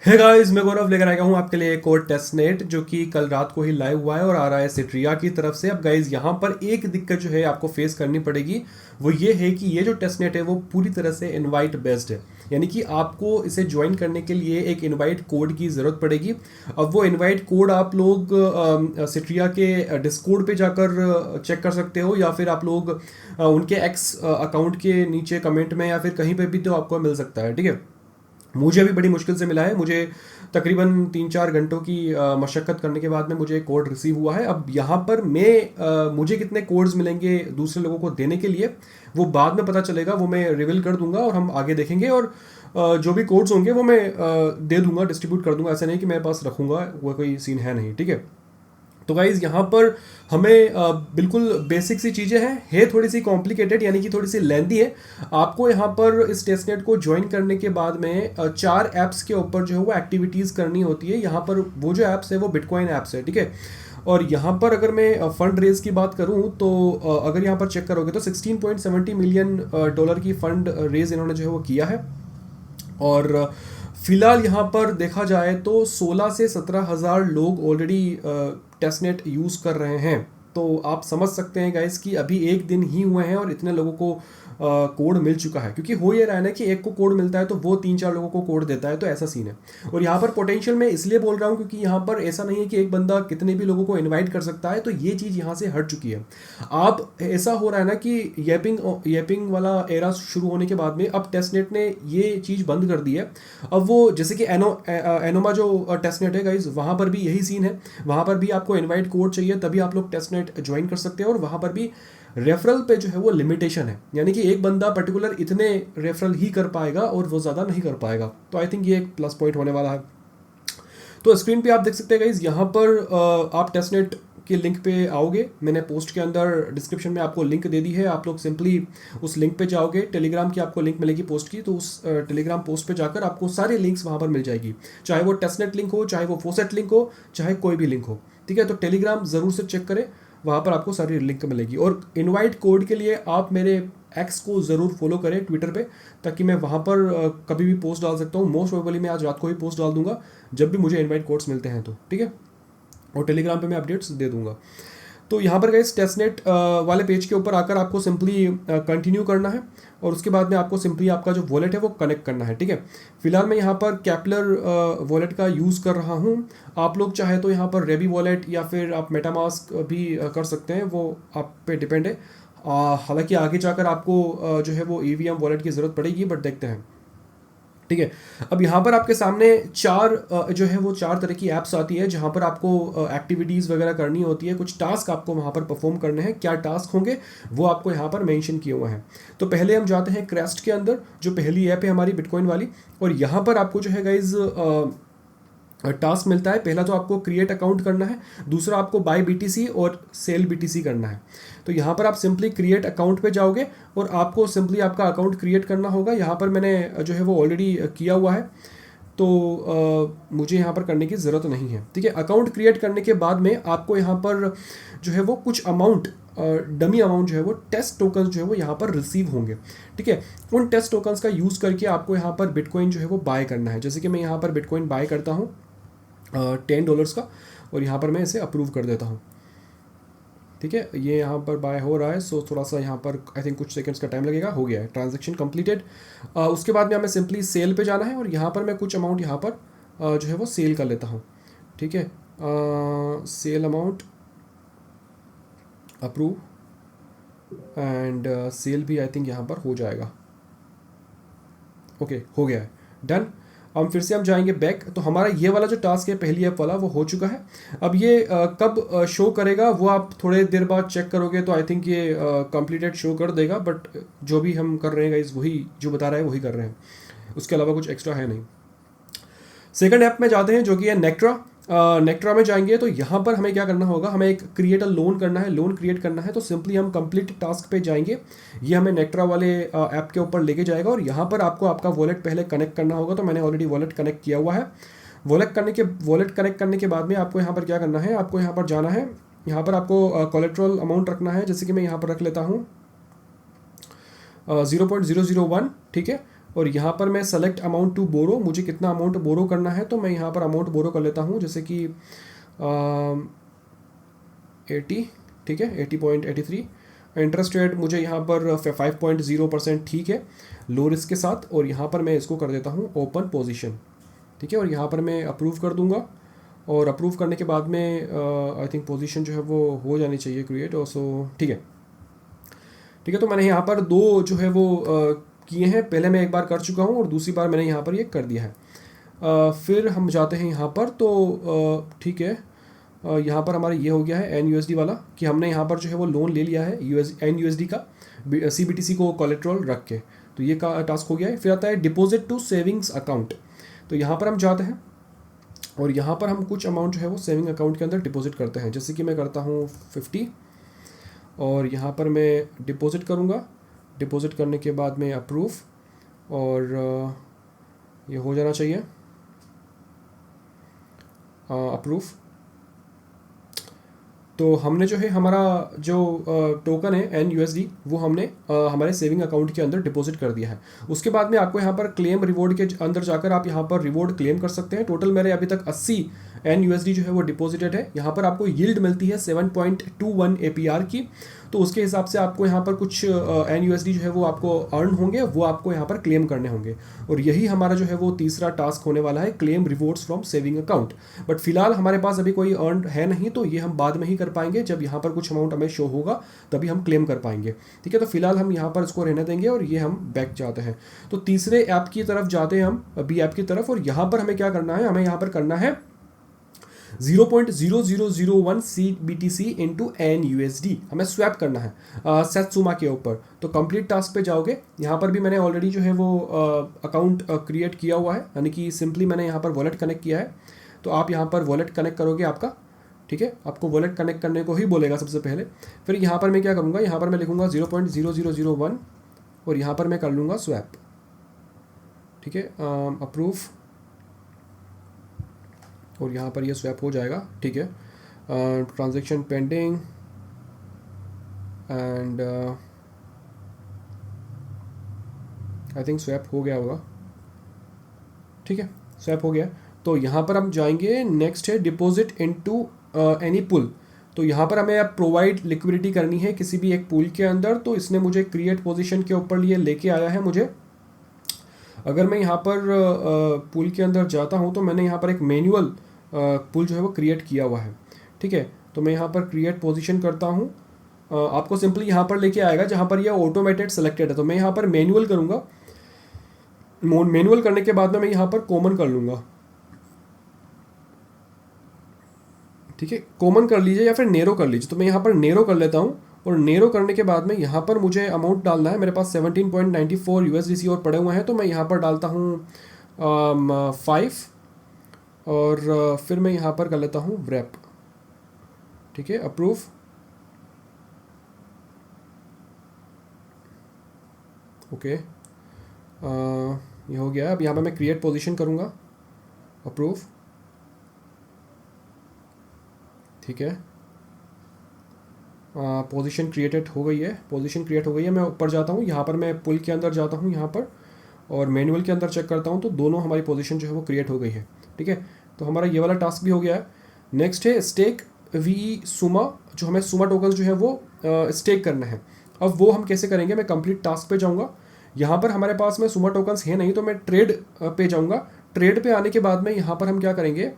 है गाइस, मैं गौरव लेकर आया हूँ आपके लिए एक और टेस्ट नेट जो कि कल रात को ही लाइव हुआ है और आ रहा है सिट्रिया की तरफ से। अब गाइस यहाँ पर एक दिक्कत जो है आपको फेस करनी पड़ेगी, वो ये है कि ये जो टेस्ट नेट है वो पूरी तरह से इनवाइट बेस्ड है। यानी कि आपको इसे ज्वाइन करने के लिए एक इनवाइट कोड की ज़रूरत पड़ेगी। अब वो इनवाइट कोड आप लोग सिट्रिया के डिस्कॉर्ड पे जाकर चेक कर सकते हो, या फिर आप लोग उनके एक्स अकाउंट के नीचे कमेंट में या फिर कहीं पे भी तो आपको मिल सकता है। ठीक है, मुझे अभी बड़ी मुश्किल से मिला है। मुझे तकरीबन 3-4 घंटों की मशक्क़त करने के बाद में मुझे एक कोड रिसीव हुआ है। अब यहाँ पर मुझे कितने कोड्स मिलेंगे दूसरे लोगों को देने के लिए वो बाद में पता चलेगा, वो मैं रिवील कर दूंगा और हम आगे देखेंगे। और जो भी कोड्स होंगे वो मैं दे दूंगा, डिस्ट्रीब्यूट कर दूंगा। ऐसा नहीं कि मेरे पास रखूंगा, वो कोई सीन है नहीं। ठीक है, तो गाइज यहाँ पर हमें बिल्कुल बेसिक सी चीज़ें हैं, थोड़ी सी कॉम्प्लिकेटेड, यानी कि थोड़ी सी लेंदी है। आपको यहाँ पर इस टेस्टनेट को ज्वाइन करने के बाद में 4 ऐप्स के ऊपर जो है वो एक्टिविटीज़ करनी होती है। यहाँ पर वो जो ऐप्स है वो बिटकॉइन ऐप्स है। ठीक है, और यहाँ पर अगर मैं फंड रेज की बात करूँ तो अगर यहाँ पर चेक करोगे तो 16.70 मिलियन डॉलर की फंड रेज इन्होंने जो है वो किया है। और फिलहाल यहाँ पर देखा जाए तो 16 से 17 हज़ार लोग ऑलरेडी टेस्टनेट यूज़ कर रहे हैं। तो आप समझ सकते हैं गाइस कि अभी एक दिन ही हुए हैं और इतने लोगों को कोड मिल चुका है। क्योंकि हो ये रहा है ना कि एक को कोड मिलता है तो वो 3-4 लोगों को कोड देता है, तो ऐसा सीन है। और यहाँ पर पोटेंशियल मैं इसलिए बोल रहा हूँ क्योंकि यहाँ पर ऐसा नहीं है कि एक बंदा कितने भी लोगों को इनवाइट कर सकता है, तो ये चीज़ यहाँ से हट चुकी है। आप ऐसा हो रहा है ना कि येपिंग वाला एरा शुरू होने के बाद में अब टेस्टनेट ने ये चीज़ बंद कर दी है। अब वो जैसे कि एनोमा जो टेस्टनेट है गाइज, वहाँ पर भी यही सीन है। वहाँ पर भी आपको इनवाइट कोड चाहिए तभी आप लोग टेस्टनेट ज्वाइन कर सकते हैं, और वहाँ पर भी रेफरल पे जो है वो लिमिटेशन है। यानी कि एक बंदा पर्टिकुलर इतने रेफरल ही कर पाएगा और वो ज़्यादा नहीं कर पाएगा। तो आई थिंक ये एक प्लस पॉइंट होने वाला है। तो स्क्रीन पे आप देख सकते हैं गाइज, यहाँ पर आप टेस्टनेट के लिंक पे आओगे। मैंने पोस्ट के अंदर डिस्क्रिप्शन में आपको लिंक दे दी है। आप लोग सिंपली उस लिंक पे जाओगे, टेलीग्राम की आपको लिंक मिलेगी पोस्ट की, तो उस टेलीग्राम पोस्ट पे जाकर आपको सारे लिंक्स वहाँ पर मिल जाएगी। चाहे वो टेस्टनेट लिंक हो, चाहे वो फोसेट लिंक हो, चाहे कोई भी लिंक हो। ठीक है, तो टेलीग्राम ज़रूर से चेक करें, वहाँ पर आपको सारी लिंक मिलेगी। और इनवाइट कोड के लिए आप मेरे एक्स को ज़रूर फॉलो करें ट्विटर पे, ताकि मैं वहाँ पर कभी भी पोस्ट डाल सकता हूँ। मोस्ट प्रोबेबली मैं आज रात को ही पोस्ट डाल दूंगा जब भी मुझे इनवाइट कोड्स मिलते हैं तो। ठीक है, और टेलीग्राम पे मैं अपडेट्स दे दूंगा। तो यहाँ पर गाइस टेस्टनेट वाले पेज के ऊपर आकर आपको सिंपली कंटिन्यू करना है, और उसके बाद में आपको सिंपली आपका जो वॉलेट है वो कनेक्ट करना है। ठीक है, फिलहाल मैं यहाँ पर कैपलर वॉलेट का यूज़ कर रहा हूँ। आप लोग चाहे तो यहाँ पर रेबी वॉलेट या फिर आप मेटामास्क भी कर सकते हैं, वो आप पे डिपेंड है। हालांकि आगे जाकर आपको जो है वो ईवीएम वॉलेट की ज़रूरत पड़ेगी, बट देखते हैं। ठीक है, अब यहाँ पर आपके सामने जो है वो 4 तरह की ऐप्स आती है जहाँ पर आपको एक्टिविटीज़ वगैरह करनी होती है। कुछ टास्क आपको वहाँ पर परफॉर्म करने हैं। क्या टास्क होंगे वो आपको यहाँ पर मेंशन किए हुए हैं। तो पहले हम जाते हैं क्रेस्ट के अंदर, जो पहली ऐप है हमारी बिटकॉइन वाली। और यहाँ पर आपको जो है गाइज टास्क मिलता है। पहला तो आपको क्रिएट अकाउंट करना है, दूसरा आपको बाय बीटीसी और सेल बीटीसी करना है। तो यहाँ पर आप सिंपली क्रिएट अकाउंट पे जाओगे और आपको सिंपली आपका अकाउंट क्रिएट करना होगा। यहाँ पर मैंने जो है वो ऑलरेडी किया हुआ है, तो मुझे यहाँ पर करने की ज़रूरत नहीं है। ठीक है, अकाउंट क्रिएट करने के बाद में आपको यहाँ पर जो है वो कुछ अमाउंट, डमी अमाउंट जो है वो टेस्ट टोकन्स जो है वो यहाँ पर रिसीव होंगे। ठीक है, उन टेस्ट टोकन्स का यूज़ करके आपको यहाँ पर बिटकॉइन जो है वो बाय करना है। जैसे कि मैं यहाँ पर बिटकॉइन बाय करता हूँ $10 का, और यहाँ पर मैं इसे अप्रूव कर देता हूँ। ठीक है, ये यहाँ पर बाय हो रहा है, सो थोड़ा सा यहाँ पर आई थिंक कुछ सेकंड्स का टाइम लगेगा। हो गया है, ट्रांजैक्शन कंप्लीटेड। उसके बाद में हमें सिंपली सेल पे जाना है, और यहाँ पर मैं कुछ अमाउंट यहाँ पर जो है वो सेल कर लेता हूँ। ठीक है, sale amount approve, and sale भी आई थिंक यहाँ पर हो जाएगा। ओके, हो गया है, डन। हम फिर से हम जाएंगे बैक। तो हमारा ये वाला जो टास्क है पहली ऐप वाला वो हो चुका है। अब ये कब शो करेगा वो आप थोड़े देर बाद चेक करोगे तो आई थिंक ये कंप्लीटेड शो कर देगा। बट जो भी हम कर रहे हैं गाइस, वही जो बता रहा है वही कर रहे हैं, उसके अलावा कुछ एक्स्ट्रा है नहीं। सेकंड ऐप में जाते हैं जो कि है नेक्ट्रा। नेक्ट्रा में जाएंगे तो यहाँ पर हमें क्या करना होगा, हमें एक क्रिएट अ लोन करना है, लोन क्रिएट करना है। तो सिंपली हम कंप्लीट टास्क पे जाएंगे, ये हमें नेक्ट्रा वाले ऐप के ऊपर लेके जाएगा, और यहाँ पर आपको आपका वॉलेट पहले कनेक्ट करना होगा। तो मैंने ऑलरेडी वॉलेट कनेक्ट किया हुआ है। वॉलेट कनेक्ट करने के बाद में आपको यहाँ पर क्या करना है, आपको यहाँ पर जाना है। यहाँ पर आपको कोलेट्रल अमाउंट रखना है, जैसे कि मैं यहाँ पर रख लेता हूँ 0.001। ठीक है, और यहाँ पर मैं सेलेक्ट अमाउंट टू बोरो, मुझे कितना अमाउंट बोरो करना है, तो मैं यहाँ पर अमाउंट बोरो कर लेता हूँ, जैसे कि 80, ठीक है, 80.83। इंटरेस्ट रेट मुझे यहाँ पर 5.0% ठीक है, लो रिस्क के साथ। और यहाँ पर मैं इसको कर देता हूँ ओपन पोजीशन, ठीक है, और यहाँ पर मैं अप्रूव कर दूंगा। और अप्रूव करने के बाद में आई थिंक पोजीशन जो है वो हो जानी चाहिए क्रिएट, और सो ठीक है, ठीक है। तो मैंने यहाँ पर दो जो है वो किए हैं, पहले मैं एक बार कर चुका हूँ और दूसरी बार मैंने यहाँ पर ये कर दिया है। फिर हम जाते हैं यहाँ पर, तो ठीक है, यहाँ पर हमारा ये हो गया है NUSD वाला, कि हमने यहाँ पर जो है वो लोन ले लिया है NUSD का CBTC को कोलेट्रल रख के, तो ये का टास्क हो गया है। फिर आता है डिपॉजिट टू सेविंग्स अकाउंट, तो यहाँ पर हम जाते हैं और यहाँ पर हम कुछ अमाउंट जो है वो सेविंग अकाउंट के अंदर डिपॉजिट करते हैं, जैसे कि मैं करता हूँ 50, और यहाँ पर मैं डिपॉजिट करूँगा। डिपॉजिट करने के बाद में अप्रूव, और ये हो जाना चाहिए अप्रूव। तो हमने जो है हमारा जो टोकन है NUSD वो हमने हमारे सेविंग अकाउंट के अंदर डिपॉजिट कर दिया है। उसके बाद में आपको यहाँ पर क्लेम रिवॉर्ड के अंदर जाकर आप यहाँ पर रिवॉर्ड क्लेम कर सकते हैं। टोटल मेरे अभी तक 80 NUSD जो है वो डिपॉजिटेड है। यहाँ पर आपको यील्ड मिलती है 7.21 APR की, तो उसके हिसाब से आपको यहाँ पर कुछ NUSD जो है वो आपको अर्न होंगे, वो आपको यहाँ पर क्लेम करने होंगे। और यही हमारा जो है वो तीसरा टास्क होने वाला है, claim rewards from saving account. But फिलहाल हमारे पास अभी कोई अर्न है नहीं, तो ये हम बाद में ही कर पाएंगे, जब यहाँ पर कुछ अमाउंट हमें शो होगा तभी हम क्लेम कर पाएंगे, ठीक है। तो फिलहाल हम यहाँ पर इसको रहने देंगे और ये हम बैक जाते हैं। तो तीसरे ऐप की तरफ जाते हैं हम, बी ऐप की तरफ, और यहाँ पर हमें क्या करना है, हमें यहाँ पर करना है 0.0001 CBTC इंटू NUSD हमें स्वैप करना है सेत्सुमा के ऊपर। तो कंप्लीट टास्क पे जाओगे, यहाँ पर भी मैंने ऑलरेडी जो है वो अकाउंट क्रिएट किया हुआ है, यानी कि सिंपली मैंने यहाँ पर वॉलेट कनेक्ट किया है। तो आप यहाँ पर वॉलेट कनेक्ट करोगे आपका, ठीक है, आपको वॉलेट कनेक्ट करने को ही बोलेगा सबसे पहले। फिर यहाँ पर मैं क्या करूँगा, यहाँ पर मैं लिखूँगा 0.0001 और यहाँ पर मैं कर लूँगा स्वैप, ठीक है, अप्रूव, और यहाँ पर ये स्वैप हो जाएगा, ठीक है। Transaction pending and I think swap हो गया होगा, ठीक है, स्वैप हो गया। तो यहाँ पर हम जाएंगे, नेक्स्ट है डिपॉजिट इनटू एनी पुल। तो यहाँ पर हमें अब प्रोवाइड लिक्विडिटी करनी है किसी भी एक पुल के अंदर, तो इसने मुझे क्रिएट पोजीशन के ऊपर लिए लेके आया है मुझे। अगर मैं यहाँ पर पुल के अंदर जाता हूँ तो मैंने यहाँ पर एक मैनुअल पुल जो है वो क्रिएट किया हुआ है, ठीक है। तो मैं यहाँ पर क्रिएट पोजीशन करता हूँ, आपको सिंपली यहाँ पर लेके आएगा जहाँ पर ये ऑटोमेटेड सेलेक्टेड है। तो मैं यहाँ पर मैनुअल करूँगा, मैनुअल करने के बाद में मैं यहाँ पर कॉमन कर लूँगा, ठीक है, कॉमन कर लीजिए या फिर नेरो कर लीजिए। तो मैं यहाँ पर नेरो कर लेता हूँ, और नेरो करने के बाद में यहाँ पर मुझे अमाउंट डालना है। मेरे पास 17.94 USDC और पड़े हुए हैं, तो मैं यहाँ पर डालता हूँ 5, और फिर मैं यहाँ पर कर लेता हूँ व्रैप, ठीक है, अप्रूव, ओके, ये हो गया। अब यहाँ पर मैं क्रिएट पोजीशन करूँगा, अप्रूव, ठीक है, पोजीशन क्रिएटेड हो गई है, पोजीशन क्रिएट हो गई है। मैं ऊपर जाता हूँ, यहाँ पर मैं पुल के अंदर जाता हूँ यहाँ पर, और मैनुअल के अंदर चेक करता हूँ, तो दोनों हमारी पोजीशन जो है वो क्रिएट हो गई है, ठीक है। तो हमारा ये वाला टास्क भी हो गया है। नेक्स्ट है स्टेक वी सुमा, जो हमें सुमा टोकन्स जो है वो स्टेक करना है। अब वो हम कैसे करेंगे, मैं कंप्लीट टास्क पे जाऊँगा। यहाँ पर हमारे पास में सुमा टोकन्स है नहीं, तो मैं ट्रेड पे जाऊँगा। ट्रेड पे आने के बाद में यहाँ पर हम क्या करेंगे,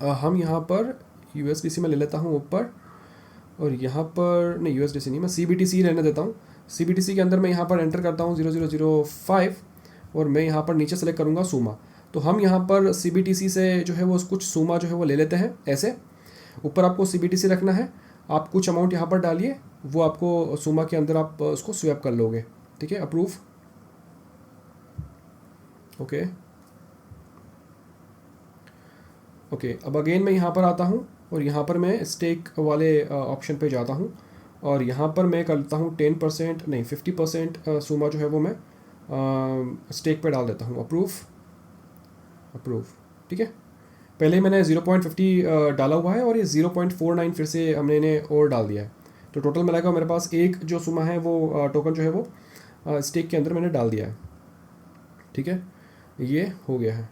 हम यहाँ पर USDC में ले लेता हूँ ऊपर, और यहाँ पर नहीं, USDC नहीं, मैं CBTC रहने देता हूँ। CBTC के अंदर मैं यहाँ पर एंटर करता हूँ 0005, और मैं यहाँ पर नीचे सेलेक्ट करूँगा सूमा। तो हम यहाँ पर CBTC से जो है वो कुछ सूमा जो है वो ले लेते हैं। ऐसे ऊपर आपको CBTC रखना है, आप कुछ अमाउंट यहाँ पर डालिए, वो आपको सूमा के अंदर आप उसको स्वैप कर लोगे, ठीक है, अप्रूव, ओके, ओके। अब अगेन मैं यहाँ पर आता हूँ, और यहाँ पर मैं स्टेक वाले ऑप्शन पे जाता हूँ, और यहाँ पर मैं करता हूँ 10% नहीं 50% सूमा जो है वो मैं स्टेक पे डाल देता हूँ, अप्रूव, अप्रूव, ठीक है। पहले मैंने 0.50 डाला हुआ है, और ये 0.49 फिर से हमने इन्हें और डाल दिया है। तो टोटल मिलाकर मेरे पास एक जो सूमा है वो टोकन जो है वो स्टेक के अंदर मैंने डाल दिया है, ठीक है, ये हो गया है,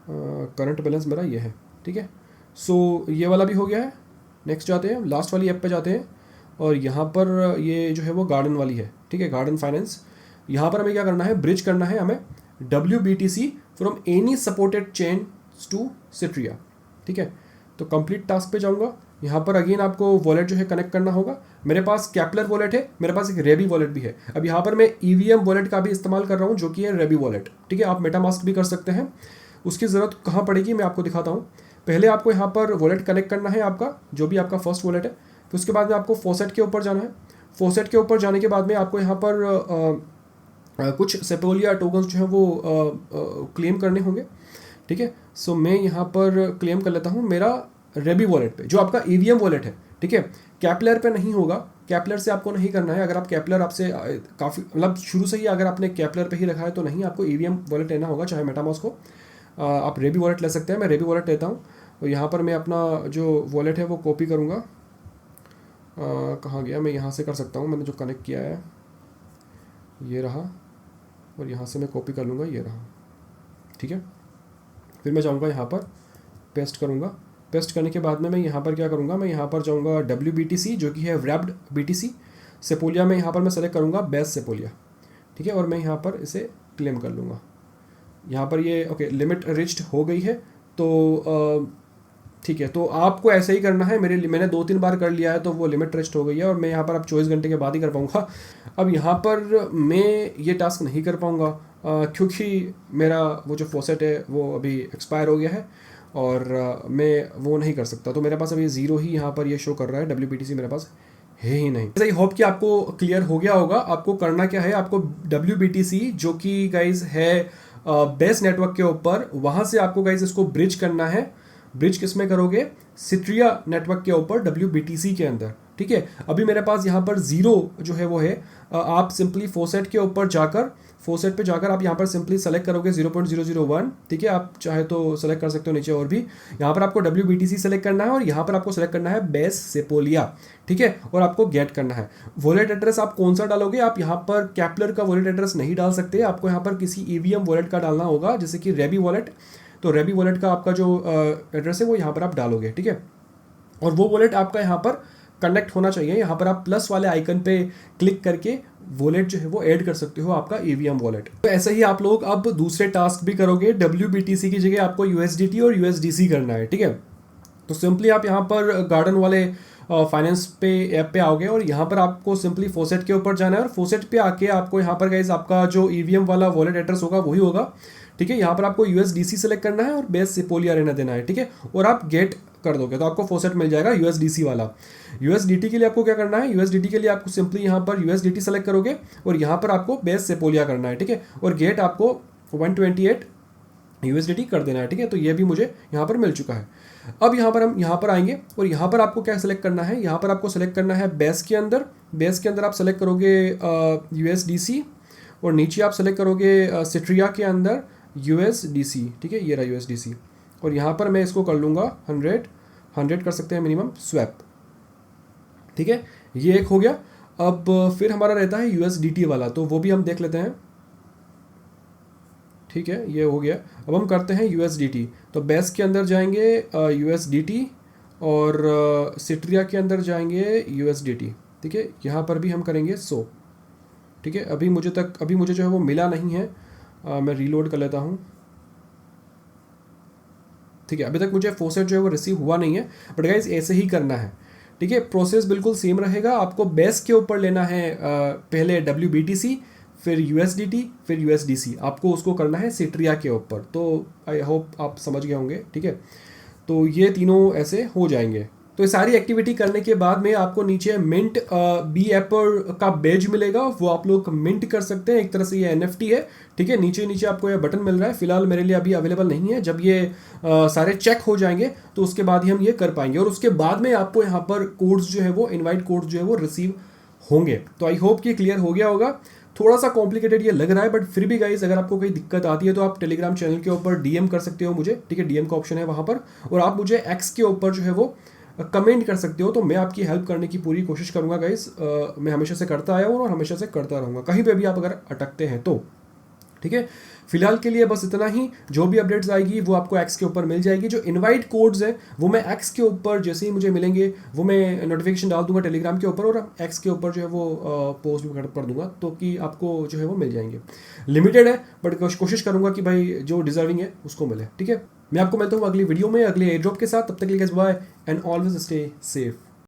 करंट बैलेंस मेरा ये है। ठीक है, सो ये वाला भी हो गया है। नेक्स्ट जाते हैं, लास्ट वाली ऐप पे जाते हैं, और यहाँ पर ये जो है वो गार्डन वाली है। ठीक है, गार्डन फाइनेंस। यहाँ पर हमें क्या करना है, ब्रिज करना है हमें WBTC from any supported chain to Citrea. ठीक है, तो कंप्लीट टास्क पे जाऊँगा। यहाँ पर अगेन आपको वॉलेट जो है कनेक्ट करना होगा। मेरे पास कैप्लर वॉलेट है, मेरे पास एक रेबी वॉलेट भी है। अब यहाँ पर मैं EVM वॉलेट का भी इस्तेमाल कर रहा हूँ, जो कि है रेबी वॉलेट। ठीक है, आप मेटामास्क भी कर सकते हैं। उसकी ज़रूरत कहाँ पड़ेगी मैं आपको दिखाता हूँ। पहले आपको यहाँ पर वॉलेट कनेक्ट करना है आपका, जो भी आपका फर्स्ट वॉलेट है। फिर उसके बाद में आपको फॉसेट के ऊपर जाना है। फॉसेट के ऊपर जाने के बाद में आपको यहाँ पर कुछ सेपोलिया टोकन्स जो है वो क्लेम करने होंगे। ठीक है, सो मैं यहाँ पर क्लेम कर लेता हूँ मेरा रेबी वॉलेट पे, जो आपका EVM वॉलेट है। ठीक है, कैप्लर पे नहीं होगा, कैप्लर से आपको नहीं करना है। अगर आप कैप्लर आपसे काफ़ी मतलब शुरू से ही अगर आपने कैप्लर पे ही रखा है तो नहीं, आपको EVM वॉलेट लेना होगा, चाहे मेटामास्क हो। आप रेबी वॉलेट ले सकते हैं, मैं रेबी वॉलेट लेता हूँ। और यहाँ पर मैं अपना जो वॉलेट है वो कॉपी करूँगा। कहाँ गया, मैं यहाँ से कर सकता हूँ, मैंने जो कनेक्ट किया है ये रहा, और यहाँ से मैं कॉपी कर लूँगा, ये रहा। ठीक है, फिर मैं जाऊँगा यहाँ पर पेस्ट करूँगा। पेस्ट करने के बाद में मैं यहाँ पर क्या करूँगा, मैं यहाँ पर जाऊँगा WBTC जो कि है wrapped BTC। सेपोलिया में यहाँ पर मैं सेलेक्ट करूँगा बेस सेपोलिया। ठीक है, और मैं यहाँ पर इसे क्लेम कर लूँगा। यहाँ पर ये ओके, लिमिट रिच्ड हो गई है। तो ठीक है, तो आपको ऐसे ही करना है। मैंने 2-3 बार कर लिया है तो वो लिमिट रिच्ड हो गई है, और मैं यहाँ पर अब 24 घंटे के बाद ही कर पाऊँगा। अब यहाँ पर मैं ये टास्क नहीं कर पाऊँगा क्योंकि मेरा वो जो फॉसेट है वो अभी एक्सपायर हो गया है, और मैं वो नहीं कर सकता। तो मेरे पास अभी 0 ही यहाँ पर ये शो कर रहा है, WBTC मेरे पास है ही नहीं। आई होप कि आपको क्लियर हो गया होगा। आपको करना क्या है, आपको WBTC जो कि गाइज है बेस नेटवर्क के ऊपर, वहाँ से आपको गाइज इसको ब्रिज करना है। ब्रिज किस में करोगे, सिट्रिया नेटवर्क के ऊपर WBTC के अंदर। ठीक है, अभी मेरे पास यहाँ पर 0 जो है वो है। आप सिंपली फोसेट के ऊपर जाकर, फोसेट पे जाकर आप यहाँ पर सिंपली सेलेक्ट करोगे 0.001। ठीक है, आप चाहे तो सेलेक्ट कर सकते हो नीचे और भी। यहाँ पर आपको WBTC सेलेक्ट करना है, और यहाँ पर आपको सेलेक्ट करना है बेस सेपोलिया। ठीक है, और आपको गेट करना है। वॉलेट एड्रेस आप कौन सा डालोगे, आप यहाँ पर कैप्लर का वॉलेट एड्रेस नहीं डाल सकते, आपको यहाँ पर किसी EVM वॉलेट का डालना होगा, जैसे कि रेबी वॉलेट। तो रेबी वॉलेट का आपका जो एड्रेस है वो यहाँ पर आप डालोगे। ठीक है, और वो वॉलेट आपका यहाँ पर कनेक्ट होना चाहिए। यहाँ पर आप प्लस वाले आइकन पे क्लिक करके वॉलेट जो है वो ऐड कर सकते हो, आपका EVM वॉलेट। तो ऐसे ही आप लोग अब दूसरे टास्क भी करोगे। WBTC की जगह आपको USDT और USDC करना है। ठीक है, तो सिंपली आप यहाँ पर गार्डन वाले फाइनेंस पे ऐप पे आओगे, और यहाँ पर आपको सिंपली फोसेट के ऊपर जाना है, और फोसेट पे आके आपको यहाँ पर गाइज आपका जो EVM वाला वॉलेट एड्रेस होगा वही होगा। ठीक है, यहाँ पर आपको USDC सेलेक्ट करना है और बेस सेपोलिया रहना देना है। ठीक है, और आप गेट कर दोगे तो आपको फोसेट मिल जाएगा USDC वाला। USDT के लिए आपको क्या करना है, USDT के लिए आपको सिंपली यहाँ पर USDT सेलेक्ट करोगे, और यहाँ पर आपको बेस सेपोलिया करना है। ठीक है, और गेट आपको 128 USDT कर देना है। ठीक है, तो ये भी मुझे यहाँ पर मिल चुका है। अब यहाँ पर हम यहाँ पर आएंगे, और यहाँ पर आपको क्या सेलेक्ट करना है, यहाँ पर आपको सेलेक्ट करना है बेस के अंदर। बेस के अंदर आप सेलेक्ट करोगे USDC, और नीचे आप सेलेक्ट करोगे सिट्रिया के अंदर USDC। ठीक है, ये रहा USDC, और यहाँ पर मैं इसको कर लूँगा 100 कर सकते हैं मिनिमम स्वैप। ठीक है, ये एक हो गया। अब फिर हमारा रहता है USDT वाला, तो वो भी हम देख लेते हैं। ठीक है, ये हो गया। अब हम करते हैं USDT। तो बेस के अंदर जाएंगे USDT, और सिट्रिया के अंदर जाएंगे USDT। ठीक है, यहाँ पर भी हम करेंगे 100। ठीक है, अभी मुझे जो है वो मिला नहीं है। मैं रीलोड कर लेता हूँ। ठीक है, अभी तक मुझे फोसेट जो है वो रिसीव हुआ नहीं है, बट गाइज ऐसे ही करना है। ठीक है, प्रोसेस बिल्कुल सेम रहेगा। आपको बेस के ऊपर लेना है पहले WBTC, फिर USDT, फिर USDC। आपको उसको करना है सिट्रिया के ऊपर। तो आई होप आप समझ गए होंगे। ठीक है, तो ये तीनों ऐसे हो जाएंगे। तो ये सारी एक्टिविटी करने के बाद में आपको नीचे मिंट बी एपर का बेज मिलेगा, वो आप लोग मिंट कर सकते हैं। एक तरह से ये NFT है। ठीक है, नीचे आपको ये बटन मिल रहा है। फिलहाल मेरे लिए अभी अवेलेबल नहीं है। जब ये सारे चेक हो जाएंगे तो उसके बाद ही हम ये कर पाएंगे, और उसके बाद में आपको यहाँ पर कोड्स जो है वो इनवाइट कोड्स जो है वो रिसीव होंगे। तो आई होप कि क्लियर हो गया होगा। थोड़ा सा कॉम्प्लिकेटेड ये लग रहा है, बट फिर भी गाइज अगर आपको कोई दिक्कत आती है तो आप टेलीग्राम चैनल के ऊपर DM कर सकते हो मुझे। ठीक है, DM का ऑप्शन है वहाँ पर, और आप मुझे X के ऊपर जो है वो कमेंट कर सकते हो। तो मैं आपकी हेल्प करने की पूरी कोशिश करूँगा गाइज। मैं हमेशा से करता आया हूँ और हमेशा से करता रहूँगा, कहीं पे भी आप अगर अटकते हैं तो। ठीक है, फिलहाल के लिए बस इतना ही। जो भी अपडेट्स आएगी वो आपको एक्स के ऊपर मिल जाएगी। जो इनवाइट कोड्स हैं वो मैं एक्स के ऊपर जैसे ही मुझे मिलेंगे वो मैं नोटिफिकेशन डाल दूंगा टेलीग्राम के ऊपर, और एक्स के ऊपर जो है वो पोस्ट भी कर दूंगा, तो कि आपको जो है वो मिल जाएंगे। लिमिटेड है बट कोशिश करूंगा कि भाई जो डिजर्विंग है उसको मिले। ठीक है, मैं आपको मिलता हूँ अगली वीडियो में अगले एयर ड्रॉप के साथ। तब तक के लिए bye and always stay safe.